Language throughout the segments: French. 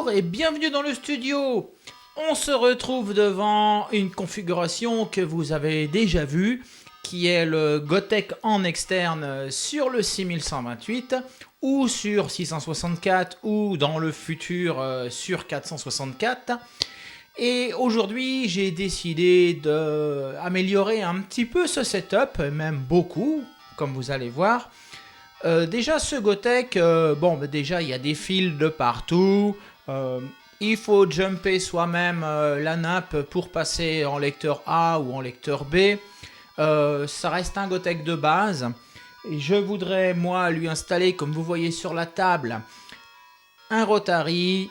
Bonjour et bienvenue dans le studio. On se retrouve devant une configuration que vous avez déjà vue, qui est le Gotek en externe sur le 6128 ou sur 664 ou dans le futur sur 464. Et aujourd'hui, j'ai décidé d'améliorer un petit peu ce setup, même beaucoup, comme vous allez voir. Déjà, ce Gotek, déjà, il y a des fils de partout. Il faut jumper soi-même la nappe pour passer en lecteur A ou en lecteur B. Ça reste un Gotek de base. Et je voudrais, moi, lui installer, comme vous voyez sur la table, un Rotary,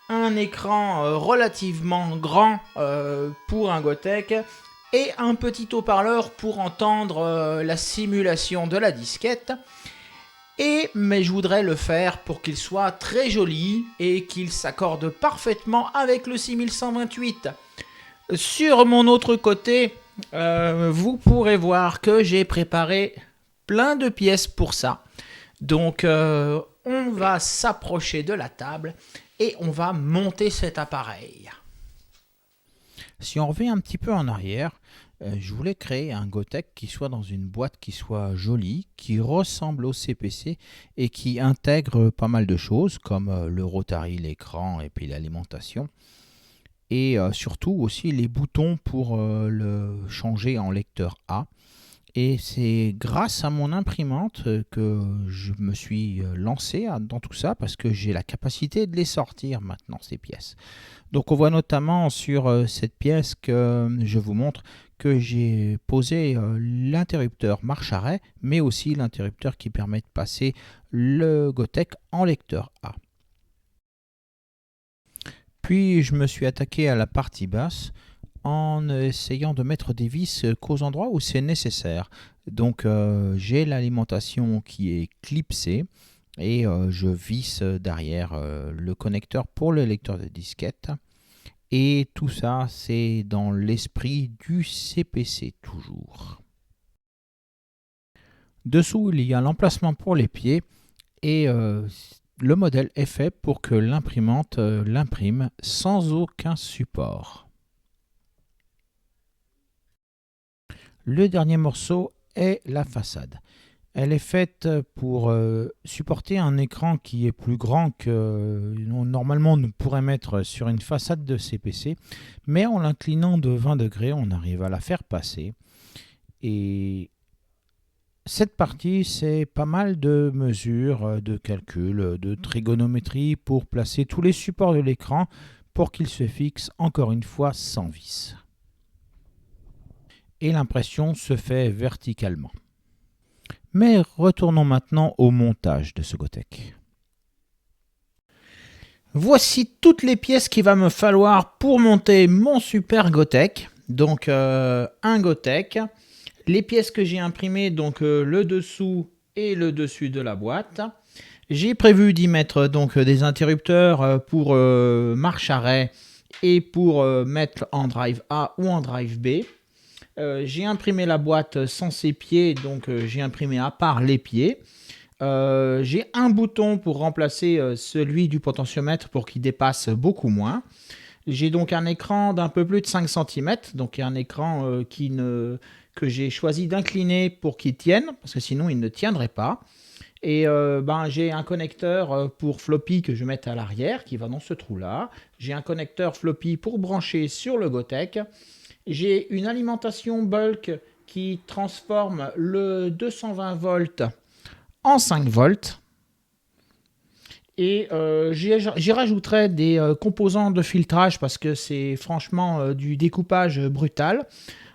un écran relativement grand pour un Gotek et un petit haut-parleur pour entendre la simulation de la disquette. Mais je voudrais le faire pour qu'il soit très joli et qu'il s'accorde parfaitement avec le 6128. Sur mon autre côté, vous pourrez voir que j'ai préparé plein de pièces pour ça. Donc on va s'approcher de la table et on va monter cet appareil. Si on revient un petit peu en arrière, je voulais créer un Gotek qui soit dans une boîte qui soit jolie, qui ressemble au CPC et qui intègre pas mal de choses comme le Rotary, l'écran et puis l'alimentation. Et surtout aussi les boutons pour le changer en lecteur A. Et c'est grâce à mon imprimante que je me suis lancé dans tout ça parce que j'ai la capacité de les sortir maintenant, ces pièces. Donc on voit notamment sur cette pièce que je vous montre que j'ai posé l'interrupteur marche-arrêt, mais aussi l'interrupteur qui permet de passer le Gotek en lecteur A. Puis je me suis attaqué à la partie basse en essayant de mettre des vis qu'aux endroits où c'est nécessaire. Donc j'ai l'alimentation qui est clipsée et je visse derrière le connecteur pour le lecteur de disquette. Et tout ça, c'est dans l'esprit du CPC toujours. Dessous, il y a l'emplacement pour les pieds et le modèle est fait pour que l'imprimante l'imprime sans aucun support. Le dernier morceau est la façade. Elle est faite pour supporter un écran qui est plus grand que normalement on ne pourrait mettre sur une façade de CPC, mais en l'inclinant de 20 degrés, on arrive à la faire passer. Et cette partie, c'est pas mal de mesures, de calculs, de trigonométrie pour placer tous les supports de l'écran pour qu'ils se fixent encore une fois sans vis. Et l'impression se fait verticalement. Mais retournons maintenant au montage de ce Gotek. Voici toutes les pièces qu'il va me falloir pour monter mon super Gotek. Donc un Gotek, les pièces que j'ai imprimées, donc le dessous et le dessus de la boîte. J'ai prévu d'y mettre donc des interrupteurs pour marche-arrêt et pour mettre en drive A ou en drive B. J'ai imprimé la boîte sans ses pieds, donc j'ai imprimé à part les pieds. J'ai un bouton pour remplacer celui du potentiomètre pour qu'il dépasse beaucoup moins. J'ai donc un écran d'un peu plus de 5 cm, donc un écran que j'ai choisi d'incliner pour qu'il tienne, parce que sinon il ne tiendrait pas. Et j'ai un connecteur pour floppy que je vais mettre à l'arrière, qui va dans ce trou-là. J'ai un connecteur floppy pour brancher sur le Gotek. J'ai une alimentation bulk qui transforme le 220 volts en 5 volts. Et j'y rajouterai des composants de filtrage parce que c'est franchement du découpage brutal.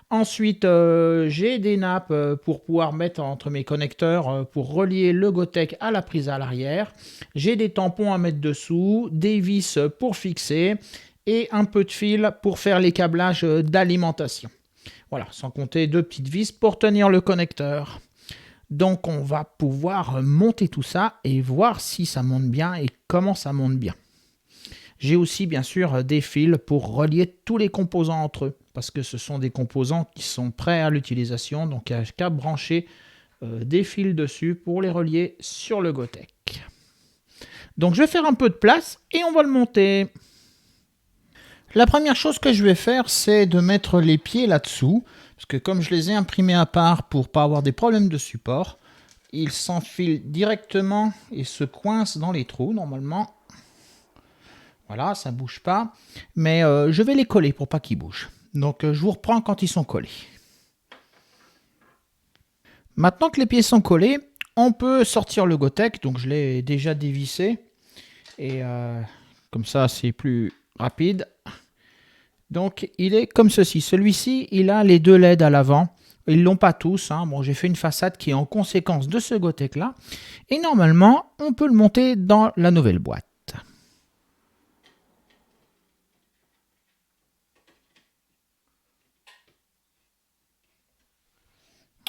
Ensuite, j'ai des nappes pour pouvoir mettre entre mes connecteurs pour relier le Gotek à la prise à l'arrière. J'ai des tampons à mettre dessous, des vis pour fixer et un peu de fil pour faire les câblages d'alimentation. Voilà, sans compter 2 petites vis pour tenir le connecteur. Donc on va pouvoir monter tout ça et voir si ça monte bien et comment ça monte bien. J'ai aussi bien sûr des fils pour relier tous les composants entre eux, parce que ce sont des composants qui sont prêts à l'utilisation, donc il n'y a qu'à brancher des fils dessus pour les relier sur le Gotek. Donc je vais faire un peu de place et on va le monter. La première chose que je vais faire, c'est de mettre les pieds là-dessous. Parce que comme je les ai imprimés à part pour pas avoir des problèmes de support, ils s'enfilent directement et se coincent dans les trous normalement. Voilà, ça ne bouge pas. Mais je vais les coller pour pas qu'ils bougent. Donc je vous reprends quand ils sont collés. Maintenant que les pieds sont collés, on peut sortir le Gotek. Donc je l'ai déjà dévissé. Et comme ça, c'est plus rapide. Donc il est comme ceci. Celui-ci, il a les deux LED à l'avant. Ils ne l'ont pas tous. Hein. Bon, j'ai fait une façade qui est en conséquence de ce Gotek-là. Et normalement, on peut le monter dans la nouvelle boîte.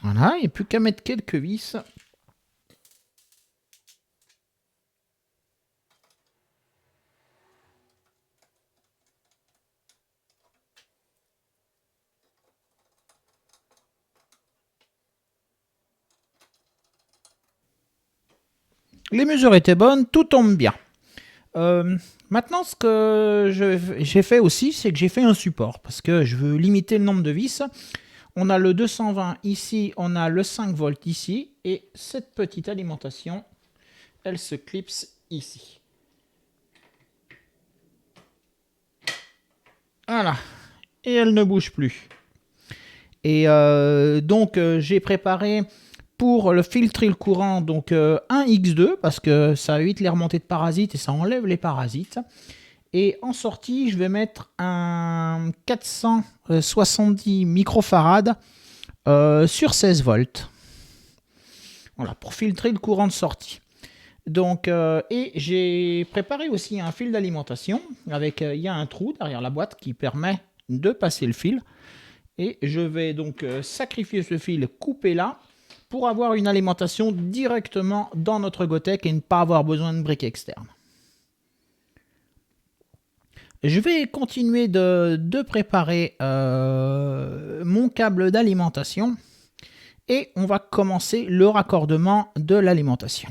Voilà, il n'y a plus qu'à mettre quelques vis. Les mesures étaient bonnes, tout tombe bien. Maintenant, ce que j'ai fait aussi, c'est que j'ai fait un support parce que je veux limiter le nombre de vis. On a le 220 ici, on a le 5 volts ici et cette petite alimentation, elle se clipse ici. Voilà, et elle ne bouge plus. Et donc j'ai préparé pour le filtrer le courant donc un X2 parce que ça évite les remontées de parasites et ça enlève les parasites. Et en sortie, je vais mettre un 470 microfarad sur 16 volts. Voilà, pour filtrer le courant de sortie. Donc, et j'ai préparé aussi un fil d'alimentation avec, il y a un trou derrière la boîte qui permet de passer le fil. Et je vais donc sacrifier ce fil coupé là pour avoir une alimentation directement dans notre Gotek et ne pas avoir besoin de briques externes. Je vais continuer de préparer mon câble d'alimentation et on va commencer le raccordement de l'alimentation.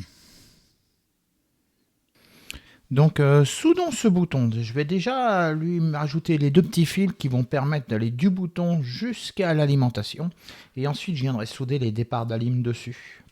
Donc soudons ce bouton. Je vais déjà lui ajouter les deux petits fils qui vont permettre d'aller du bouton jusqu'à l'alimentation. Et ensuite je viendrai souder les départs d'alim dessus.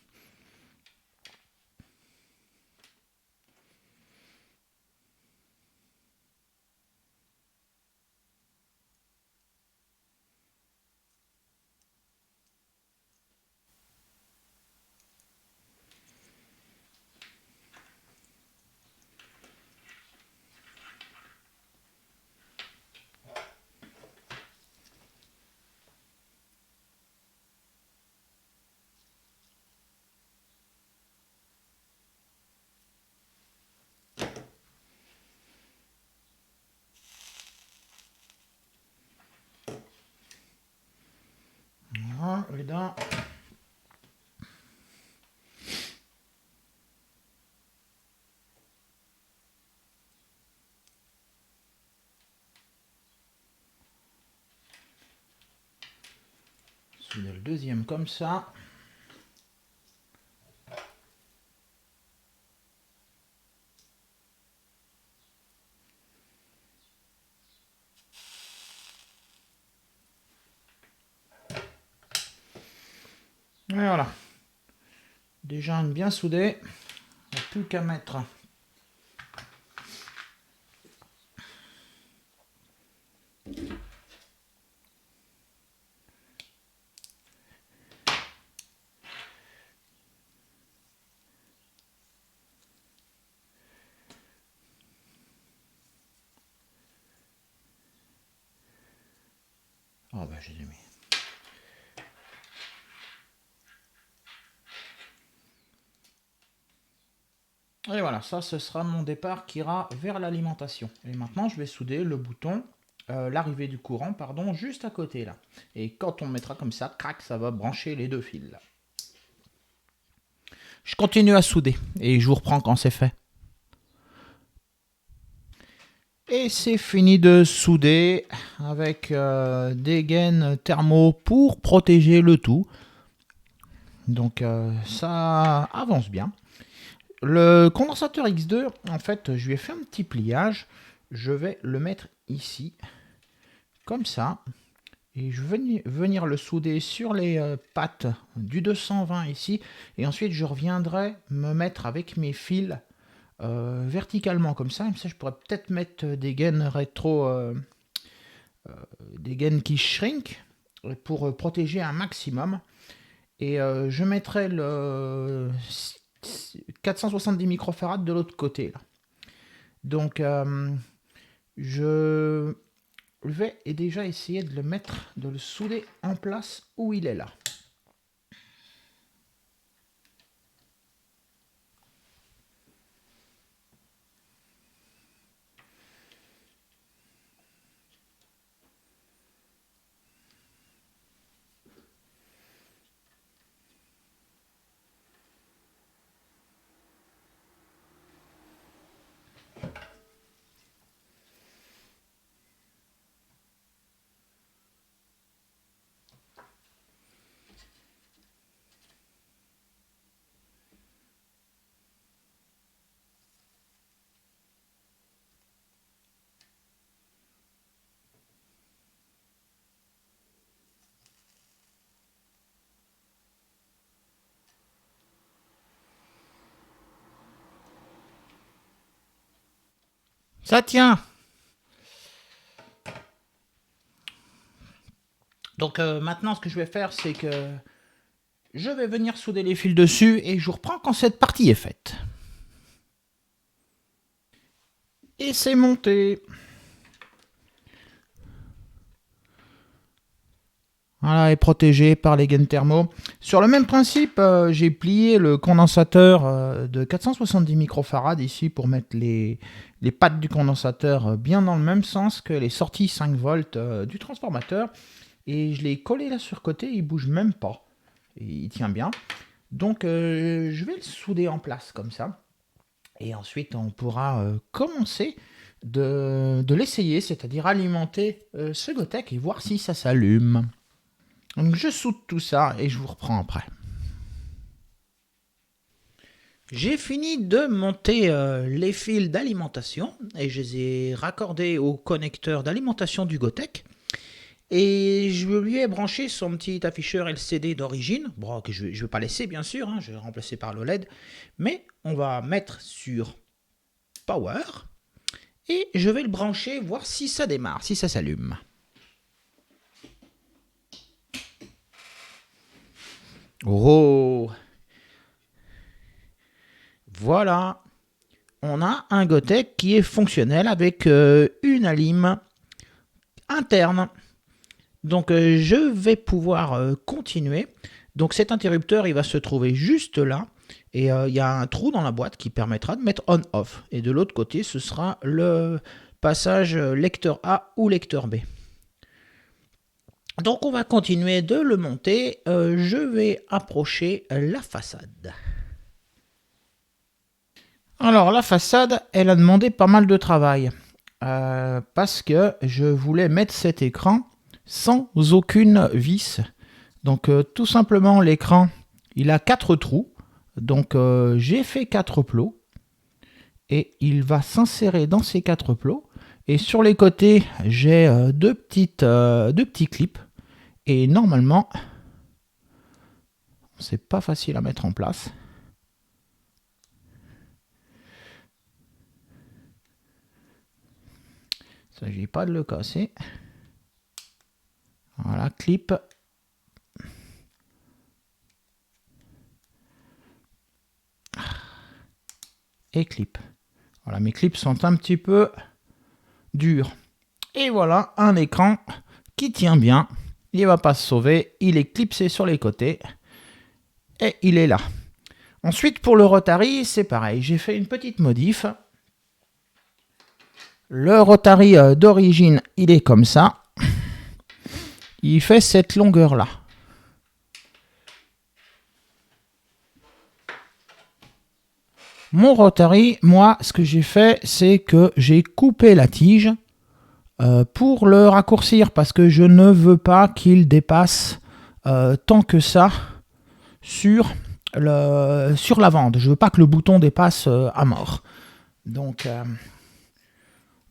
Voilà, souder le deuxième comme ça. Et voilà. Déjà bien soudé. Il n'y a plus qu'à mettre oh bah j'ai mis. Et voilà, ça ce sera mon départ qui ira vers l'alimentation. Et maintenant je vais souder le bouton, l'arrivée du courant, pardon, juste à côté là. Et quand on mettra comme ça, crac, ça va brancher les deux fils là. Je continue à souder et je vous reprends quand c'est fait. Et c'est fini de souder avec des gaines thermo pour protéger le tout. Donc ça avance bien. Le condensateur X2, en fait, je lui ai fait un petit pliage. Je vais le mettre ici, comme ça. Et je vais venir le souder sur les pattes du 220 ici. Et ensuite, je reviendrai me mettre avec mes fils verticalement comme ça. Comme ça, je pourrais peut-être mettre des gaines rétro, des gaines qui shrink pour protéger un maximum. Et je mettrai le 470 microfarad de l'autre côté. Là. Donc, je vais déjà essayer de le mettre, de le souder en place où il est là. Ça tient. Donc maintenant, ce que je vais faire, c'est que je vais venir souder les fils dessus et je vous reprends quand cette partie est faite. Et c'est monté. Voilà, est protégé par les gaines thermo. Sur le même principe, j'ai plié le condensateur de 470 microfarad ici pour mettre les pattes du condensateur bien dans le même sens que les sorties 5 volts du transformateur. Et je l'ai collé là sur le côté, il bouge même pas. Et il tient bien. Donc je vais le souder en place comme ça. Et ensuite on pourra commencer de l'essayer, c'est-à-dire alimenter ce Gotek et voir si ça s'allume. Donc je soude tout ça et je vous reprends après. J'ai fini de monter les fils d'alimentation et je les ai raccordés au connecteur d'alimentation du Gotek. Et je lui ai branché son petit afficheur LCD d'origine, bon, que je ne vais pas laisser bien sûr, hein, je vais remplacer par le LED, mais on va mettre sur Power et je vais le brancher, voir si ça démarre, si ça s'allume. Oh, voilà, on a un Gotek qui est fonctionnel avec une alim interne. Donc je vais pouvoir continuer. Donc cet interrupteur, il va se trouver juste là. Et il y a un trou dans la boîte qui permettra de mettre on-off. Et de l'autre côté, ce sera le passage lecteur A ou lecteur B. Donc on va continuer de le monter. Je vais approcher la façade. Alors la façade, elle a demandé pas mal de travail. Parce que je voulais mettre cet écran sans aucune vis. Donc tout simplement l'écran, il a 4 trous. Donc j'ai fait 4 plots. Et il va s'insérer dans ces 4 plots. Et sur les côtés, j'ai deux petits clips. Et normalement, c'est pas facile à mettre en place. Il ne s'agit pas de le casser. Voilà, clip. Et clip. Voilà, mes clips sont un petit peu durs. Et voilà, un écran qui tient bien. Il ne va pas se sauver. Il est clipsé sur les côtés. Et il est là. Ensuite, pour le Rotary, c'est pareil. J'ai fait une petite modif. Le Rotary d'origine, il est comme ça. Il fait cette longueur-là. Mon Rotary, moi, ce que j'ai fait, c'est que j'ai coupé la tige pour le raccourcir parce que je ne veux pas qu'il dépasse tant que ça sur sur la vente. Je veux pas que le bouton dépasse à mort. Donc,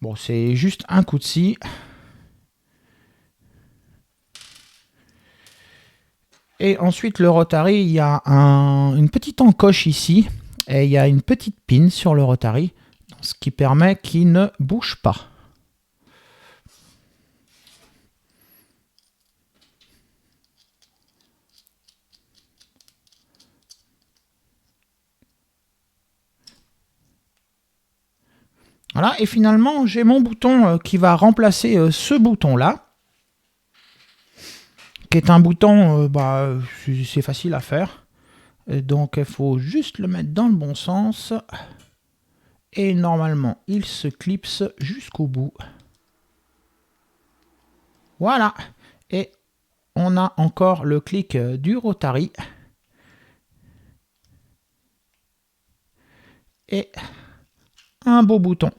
bon, c'est juste un coup de scie. Et ensuite, le Rotary, il y a une petite encoche ici. Et il y a une petite pin sur le Rotary, ce qui permet qu'il ne bouge pas. Voilà, et finalement, j'ai mon bouton qui va remplacer ce bouton-là, qui est un bouton, c'est facile à faire. Et donc, il faut juste le mettre dans le bon sens. Et normalement, il se clipse jusqu'au bout. Voilà. Et on a encore le clic du Rotary. Et un beau bouton.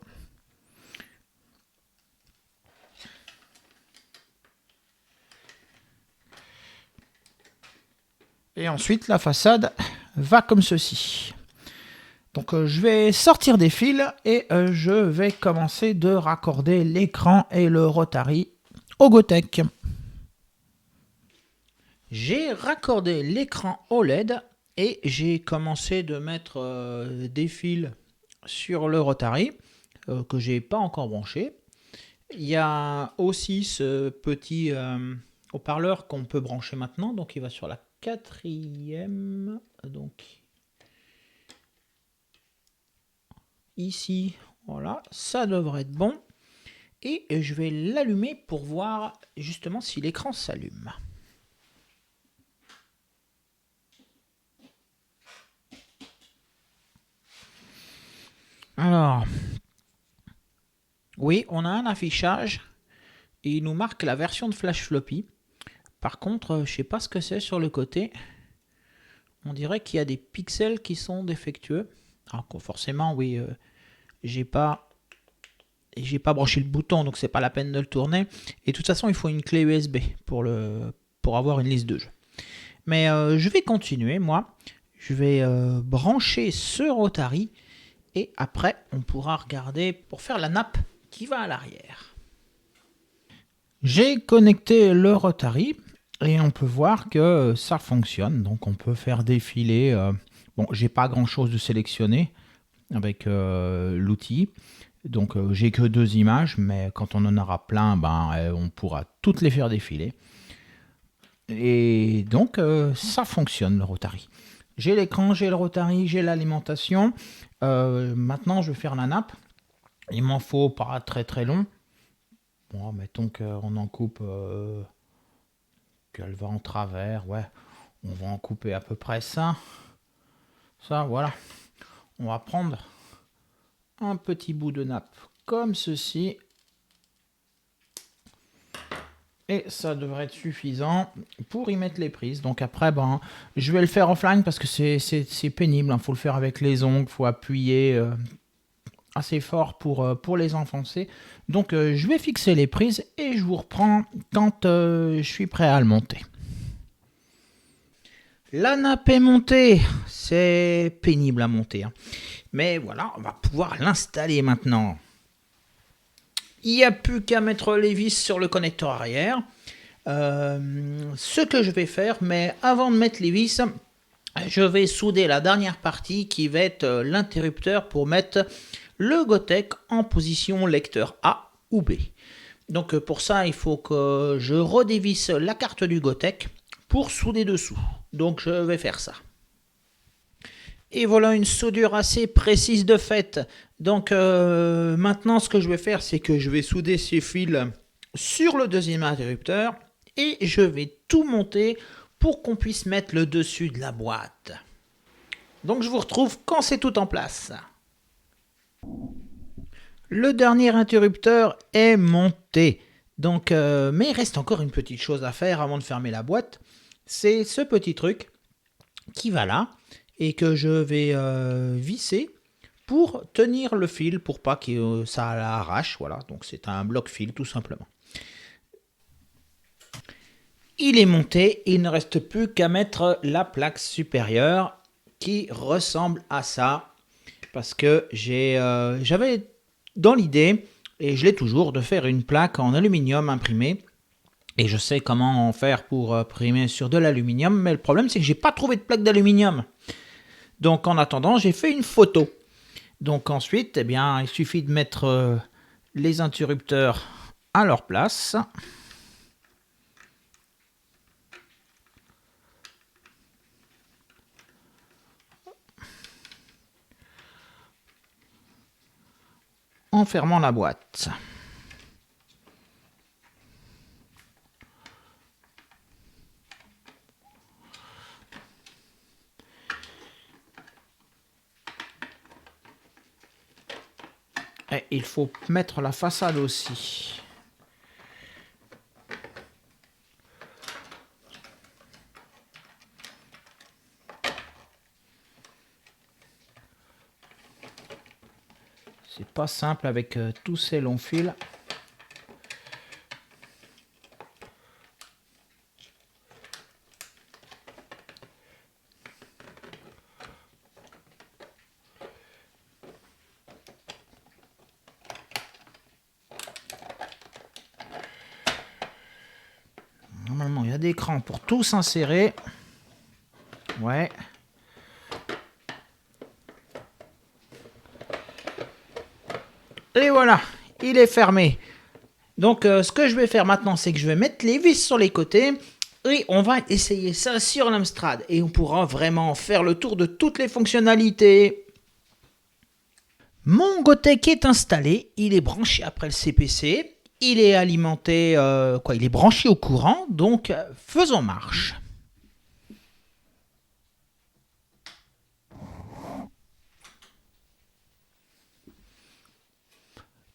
Et ensuite, la façade va comme ceci. Donc, je vais sortir des fils et je vais commencer de raccorder l'écran et le Rotary au Gotek. J'ai raccordé l'écran OLED et j'ai commencé de mettre des fils sur le Rotary que j'ai pas encore branché. Il y a aussi ce petit haut-parleur qu'on peut brancher maintenant, donc il va sur la 4e, donc ici, voilà, ça devrait être bon. Et je vais l'allumer pour voir justement si l'écran s'allume. Alors, oui, on a un affichage et il nous marque la version de Flash Floppy. Par contre, je ne sais pas ce que c'est sur le côté. On dirait qu'il y a des pixels qui sont défectueux. Alors forcément, oui, j'ai pas branché le bouton, donc c'est pas la peine de le tourner. Et de toute façon, il faut une clé USB pour avoir une liste de jeux. Mais je vais continuer, moi. Je vais brancher ce Rotary. Et après, on pourra regarder pour faire la nappe qui va à l'arrière. J'ai connecté le Rotary et on peut voir que ça fonctionne. Donc on peut faire défiler. Bon, j'ai pas grand chose de sélectionné avec l'outil. Donc j'ai que 2 images, mais quand on en aura plein, on pourra toutes les faire défiler. Et donc ça fonctionne le Rotary. J'ai l'écran, j'ai le Rotary, j'ai l'alimentation. Maintenant, je vais faire la nappe. Il m'en faut pas très très long. Bon, mettons qu'on en coupe, qu'elle va en travers. Ouais, on va en couper à peu près ça. Ça, voilà. On va prendre un petit bout de nappe comme ceci. Et ça devrait être suffisant pour y mettre les prises. Donc après, je vais le faire offline parce que c'est pénible. Il faut le faire avec les ongles, il faut appuyer assez fort pour les enfoncer. Donc je vais fixer les prises et je vous reprends quand je suis prêt à le monter. La nappe est montée. C'est pénible à monter, hein. Mais voilà, on va pouvoir l'installer maintenant. Il n'y a plus qu'à mettre les vis sur le connecteur arrière. Ce que je vais faire, mais avant de mettre les vis, je vais souder la dernière partie qui va être l'interrupteur pour mettre le Gotek en position lecteur A ou B. Donc pour ça, il faut que je redévisse la carte du Gotek pour souder dessous. Donc je vais faire ça. Et voilà une soudure assez précise de fait. Donc maintenant ce que je vais faire, c'est que je vais souder ces fils sur le deuxième interrupteur et je vais tout monter pour qu'on puisse mettre le dessus de la boîte. Donc je vous retrouve quand c'est tout en place. Le dernier interrupteur est monté. Donc, mais il reste encore une petite chose à faire avant de fermer la boîte. C'est ce petit truc qui va là et que je vais visser pour tenir le fil pour pas que ça l'arrache. Voilà, donc c'est un bloc fil tout simplement. Il est monté, il ne reste plus qu'à mettre la plaque supérieure qui ressemble à ça. Parce que j'avais dans l'idée, et je l'ai toujours, de faire une plaque en aluminium imprimé. Et je sais comment en faire pour imprimer sur de l'aluminium, mais le problème c'est que j'ai pas trouvé de plaque d'aluminium. Donc en attendant, j'ai fait une photo. Donc ensuite, eh bien, il suffit de mettre les interrupteurs à leur place. En fermant la boîte. Et il faut mettre la façade aussi. C'est pas simple avec tous ces longs fils. Normalement, il y a des crans pour tout s'insérer. Ouais. Et voilà, il est fermé. Donc, ce que je vais faire maintenant, c'est que je vais mettre les vis sur les côtés. Et on va essayer ça sur l'Amstrad. Et on pourra vraiment faire le tour de toutes les fonctionnalités. Mon Gotek est installé. Il est branché après le CPC. Il est alimenté, il est branché au courant. Donc, faisons marche.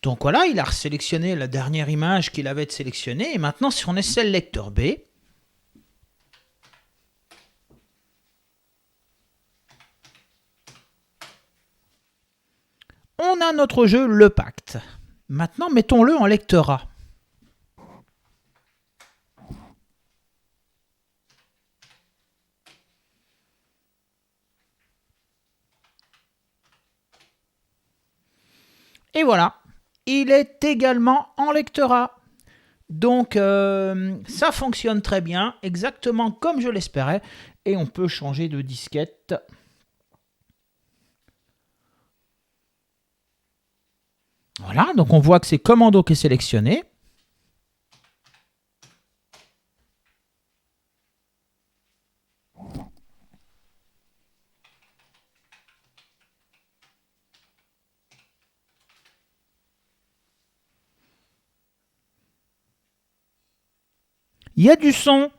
Donc voilà, il a sélectionné la dernière image qu'il avait sélectionnée. Et maintenant, si on essaie le lecteur B, on a notre jeu Le Pacte. Maintenant, mettons-le en lecteur A. Et voilà, il est également en lecteur A. Donc, ça fonctionne très bien, exactement comme je l'espérais. Et on peut changer de disquette. Voilà, donc on voit que c'est Commando qui est sélectionné. Il y a du son,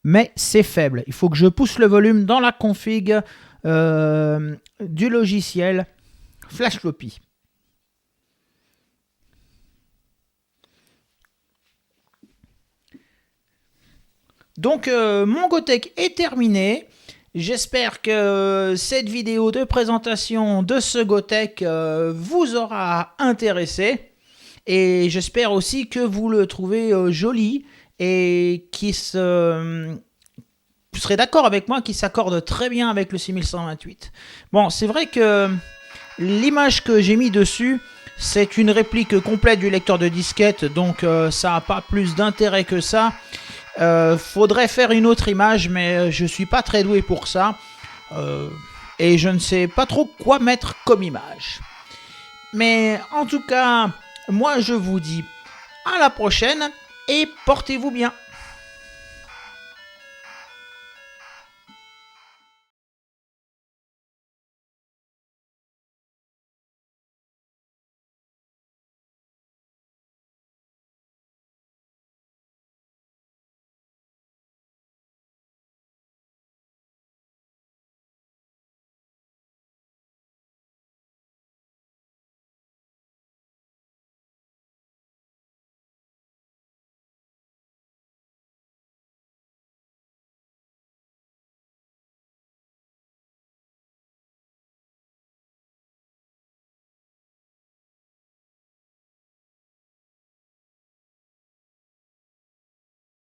mais c'est faible. Il faut que je pousse le volume dans la config du logiciel Flashfloppy. Donc, mon Gotek est terminé. J'espère que cette vidéo de présentation de ce Gotek vous aura intéressé. Et j'espère aussi que vous le trouvez joli et vous serez d'accord avec moi qu'il s'accorde très bien avec le 6128. Bon, c'est vrai que l'image que j'ai mis dessus, c'est une réplique complète du lecteur de disquette, donc ça n'a pas plus d'intérêt que ça. Faudrait faire une autre image, mais je suis pas très doué pour ça. Et je ne sais pas trop quoi mettre comme image. Mais en tout cas, moi je vous dis à la prochaine et portez-vous bien.